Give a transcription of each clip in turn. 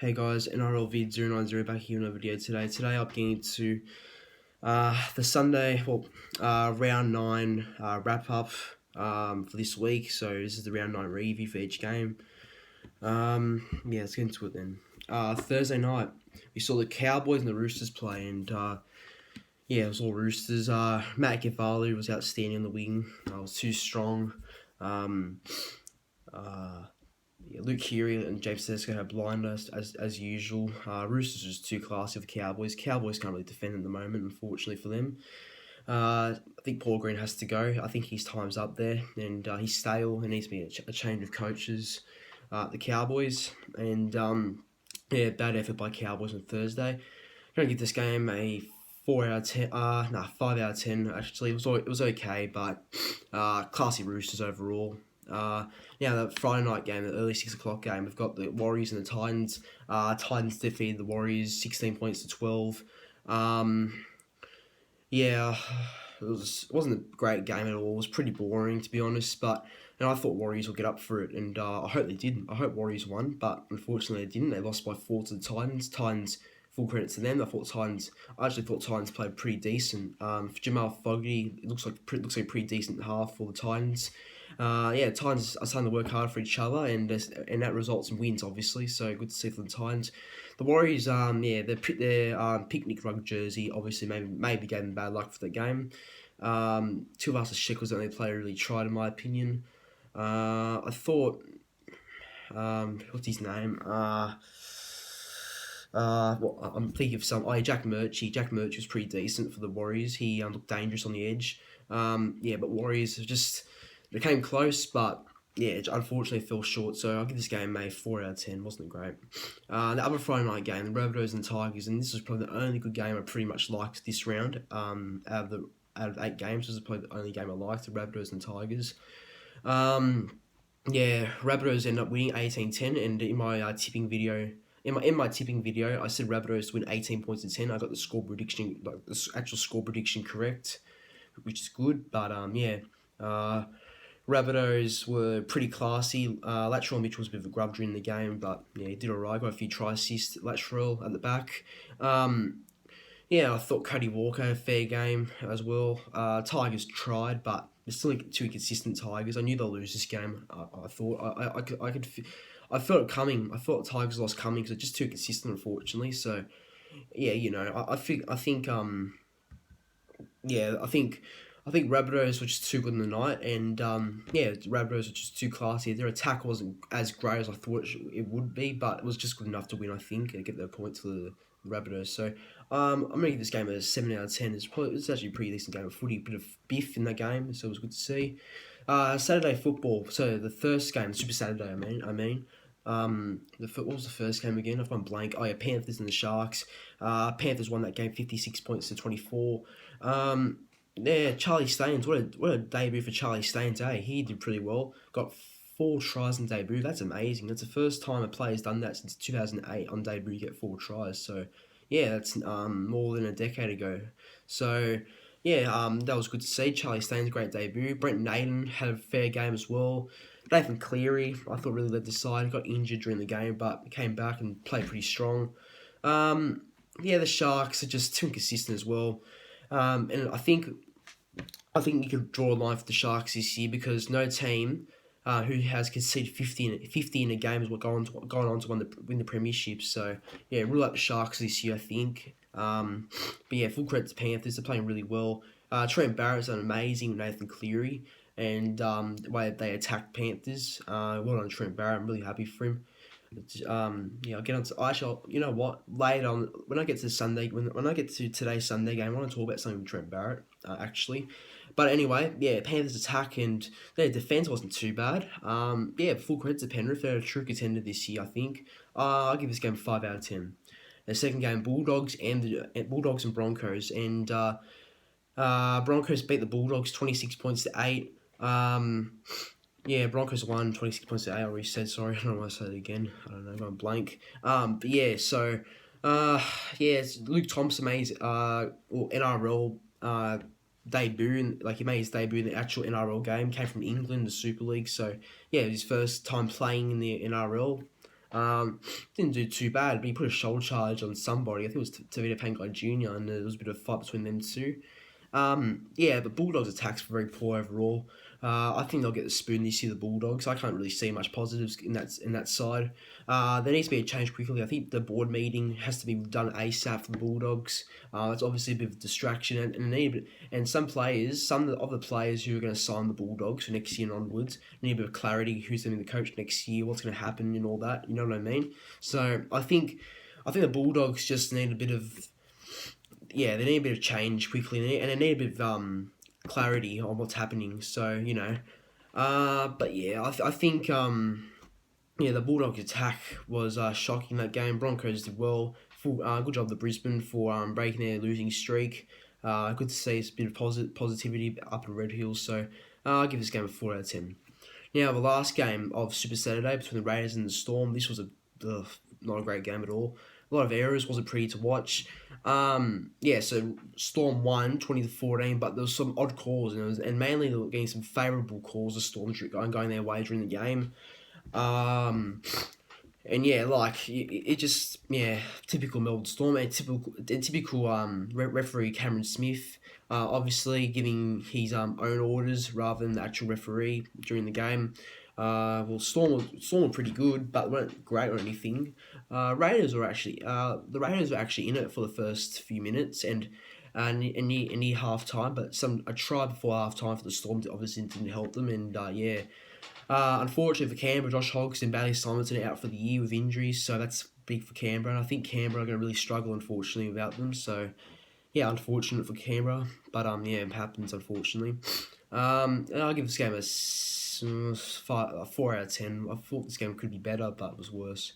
Hey guys, NRL vid 090 back here in a video today. Today I'm getting into the Sunday, round 9 wrap up for this week. So this is the round 9 review for each game. Let's get into it then. Thursday night, we saw the Cowboys and the Roosters play, and it was all Roosters. Matt Gavalu was outstanding on the wing. Was too strong. Luke Keary and James Tedesco have blinded us as usual. Roosters is too classy for Cowboys. Cowboys can't really defend at the moment, unfortunately for them. I think Paul Green has to go. I think his time's up there, and he's stale. There needs to be a change of coaches at the Cowboys. And bad effort by Cowboys on Thursday. I'm going to give this game a 4 out of 10. 5 out of 10 actually. It was okay, but classy Roosters overall. The Friday night game, the early 6 o'clock game, we've got the Warriors and the Titans. Titans defeated the Warriors 16 points to 12. It wasn't a great game at all. It was pretty boring, to be honest, but I thought Warriors would get up for it, and I hope they did. I hope Warriors won, but unfortunately they didn't. They lost by 4 to the Titans. Titans, full credit to them. I actually thought Titans played pretty decent. For Jamal Fogarty, it looks like a pretty decent half for the Titans. Titans are starting to work hard for each other, and that results in wins, obviously. So good to see for the Titans. The Warriors, their picnic rug jersey, obviously maybe gave them bad luck for the game. Tuivasa Sheck was the only player who really tried, in my opinion. I thought, what's his name? I'm thinking of Jack Murchie. Jack Murchie was pretty decent for the Warriors. He looked dangerous on the edge. But Warriors they came close, but it unfortunately fell short. So I'll give this game a 4 out of 10. Wasn't great. The other Friday night game, the Rabbitohs and Tigers, and this was probably the only good game I pretty much liked this round. Out of 8 games, this was probably the only game I liked. The Rabbitohs and Tigers. Rabbitohs ended up winning 18-10, and in my tipping video. In my tipping video, I said Rabbitohs to win 18 points to 10. I got the actual score prediction correct, which is good. But Rabbitohs were pretty classy. Latrell Mitchell was a bit of a grub during the game, but he did alright. Got a few try assists. Latrell at the back. I thought Cody Walker had a fair game as well. Tigers tried, but they're still too inconsistent Tigers. I knew they'll lose this game. I thought I felt it coming. I thought Tigers lost coming because they're just too consistent, unfortunately. So, I think Rabbitohs were just too good in the night, and Rabbitohs were just too classy. Their attack wasn't as great as I thought it would be, but it was just good enough to win, I think, and get their points for the Rabbitohs. So I'm going to give this game a 7 out of 10. It's actually a pretty decent game of footy, a bit of biff in that game, so it was good to see. Saturday football. So the first game, Super Saturday, what was the first game again? I've gone blank. Panthers and the Sharks. Panthers won that game 56 points to 24. Charlie Staines. What a debut for Charlie Staines, eh? He did pretty well. Got 4 tries in debut. That's amazing. That's the first time a player's done that since 2008 on debut. You get 4 tries. So that's more than a decade ago. So that was good to see. Charlie Staines, great debut. Brent Naden had a fair game as well. Nathan Cleary, I thought really led the side. He got injured during the game, but came back and played pretty strong. The Sharks are just too inconsistent as well. And I think you could draw a line for the Sharks this year because no team who has conceded 50 in a game has gone on to win the premiership. So rule out the Sharks this year, I think. Full credit to Panthers. They're playing really well. Trent Barrett's done amazing with Nathan Cleary, and the way they attacked Panthers. Well done, Trent Barrett. I'm really happy for him. I'll get on to. You know what? Later on, when I get to today's Sunday game, I want to talk about something with Trent Barrett. Actually, but anyway, Panthers attack and their defense wasn't too bad. Full credit to Penrith. They're a true contender this year, I think. I'll give this game 5 out of 10. The second game, Bulldogs and Broncos, and Broncos beat the Bulldogs 26 points to 8. Broncos won 26 points to 8. I already said, sorry. I don't know why I said it again. I don't know, I'm going blank. It's Luke Thompson made his NRL debut, he made his debut in the actual NRL game. Came from England, the Super League. So, it was his first time playing in the NRL. Didn't do too bad, but he put a shoulder charge on somebody. I think it was Tavita Pangai Jr., and there was a bit of a fight between them two. Yeah, the Bulldogs' attacks were very poor overall. I think they'll get the spoon this year, the Bulldogs. I can't really see much positives in that side. There needs to be a change quickly. I think the board meeting has to be done ASAP for the Bulldogs. It's obviously a bit of a distraction, and some of the players who are going to sign the Bulldogs for next year and onwards need a bit of clarity. Who's going to be the coach next year? What's going to happen and all that? You know what I mean? So I think the Bulldogs just need a bit of they need a bit of change quickly, and they need a bit of clarity on what's happening. So but yeah, I think the Bulldogs attack was shocking that game. Broncos did well. Good job the Brisbane for breaking their losing streak. Good to see a bit of positivity up in Red Hills. So I'll give this game a 4 out of 10. Now the last game of Super Saturday between the Raiders and the Storm. This was not a great game at all. A lot of errors, wasn't pretty to watch. So Storm won 20-14, but there was some odd calls, and mainly they were getting some favourable calls. The Storm going their way during the game. Typical Melbourne Storm and typical referee Cameron Smith, obviously giving his own orders rather than the actual referee during the game. Storm were pretty good, but weren't great or anything. Raiders were actually in it for the first few minutes and near half time, but a try before half time for the Storm obviously didn't help them, and unfortunately for Canberra, Josh Hodgson and Bailey Simonson are out for the year with injuries, so that's big for Canberra, and I think Canberra are going to really struggle, unfortunately, without them, so yeah, unfortunate for Canberra, but it happens, unfortunately. And I'll give this game a 4 out of 10. I thought this game could be better, but it was worse.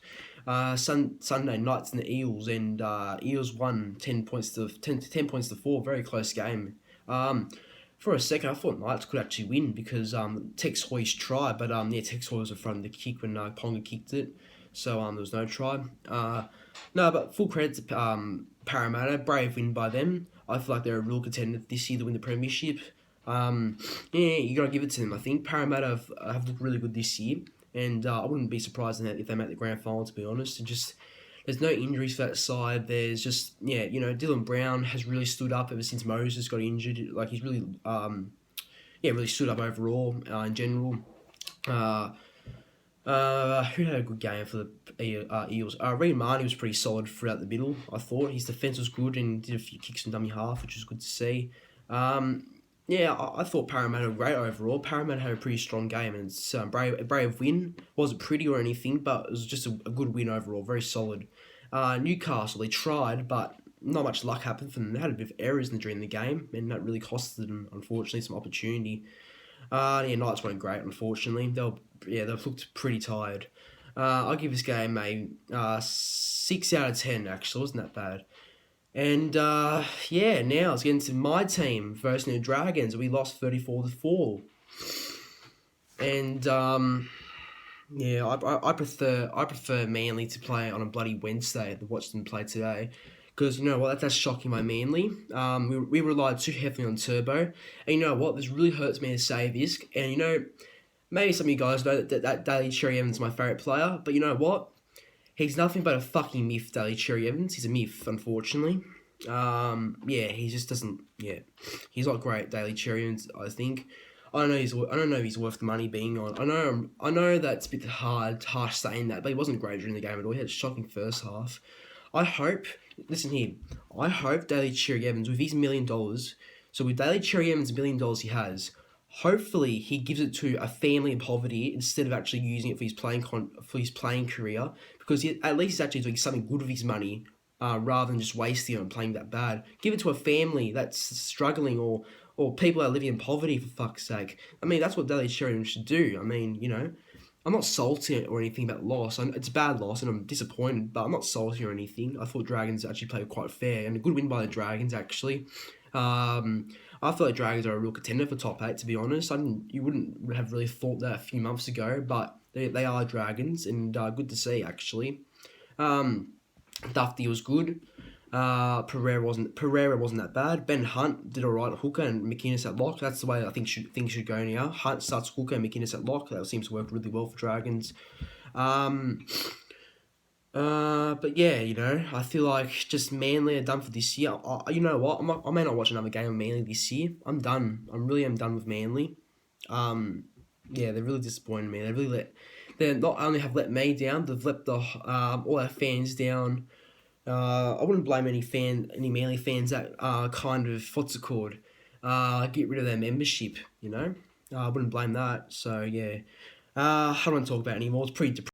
Sunday, Knights and the Eels, and Eels won 10 points to 4. Very close game. For a second, I thought Knights could actually win because Tex Hoy's tried, but Tex Hoy was in front of the kick when Ponga kicked it, so there was no try. But full credit to Parramatta, brave win by them. I feel like they're a real contender this year to win the premiership. You gotta give it to them. I think Parramatta have looked really good this year, and I wouldn't be surprised if they make the grand final. To be honest, and there's no injuries for that side. There's just Dylan Brown has really stood up ever since Moses got injured. Like he's really really stood up overall in general. Who had a good game for the Eels? Reed Marnie was pretty solid throughout the middle. I thought his defence was good and did a few kicks from dummy half, which was good to see. I thought Parramatta were great overall. Parramatta had a pretty strong game, and it's a brave win. Wasn't pretty or anything, but it was just a good win overall, very solid. Newcastle, they tried, but not much luck happened for them. They had a bit of errors during the game, and that really costed them, unfortunately, some opportunity. Knights weren't great, unfortunately. They looked pretty tired. I'll give this game a 6 out of 10, actually. It wasn't that bad. And now it's getting to my team versus the Dragons. We lost 34-4. And I prefer Manly to play on a bloody Wednesday than watch them play today. Because you know what, that's shocking by Manly. We relied too heavily on Turbo. And you know what, this really hurts me to say this. And maybe some of you guys know that Daly Cherry Evans is my favourite player. But you know what? He's nothing but a fucking myth, Daly Cherry Evans. He's a myth, unfortunately. He just doesn't. Yeah, he's not great, Daly Cherry Evans. I think. I don't know if he's worth the money being on. I know that's a bit harsh saying that, but he wasn't great during the game at all. He had a shocking first half. I hope Daly Cherry Evans with his $1 million. So with Daly Cherry Evans $1 million he has. Hopefully, he gives it to a family in poverty instead of actually using it for his playing career, because at least he's actually doing something good with his money, rather than just wasting it on playing that bad. Give it to a family that's struggling or people that are living in poverty, for fuck's sake. I mean, that's what Daly Sheridan should do. I mean, I'm not salty or anything about loss. It's a bad loss and I'm disappointed, but I'm not salty or anything. I thought Dragons actually played quite fair and a good win by the Dragons, actually. I feel like Dragons are a real contender for top 8, to be honest. You wouldn't have really thought that a few months ago, but they are Dragons, and good to see, actually. Dufty was good. Pereira wasn't that bad. Ben Hunt did alright at hooker and McInnes at lock. That's the way I think things should go now. Hunt starts hooker and McInnes at lock. That seems to work really well for Dragons. But yeah, I feel like just Manly are done for this year. You know what? I may not watch another game of Manly this year. I'm done. I really am done with Manly. Um, yeah, they really disappointed me. They not only have let me down, they've let all our fans down. I wouldn't blame any Manly fans that kind of what's it called, get rid of their membership. I wouldn't blame that. So yeah, I don't want to talk about it anymore. It's pretty depressing.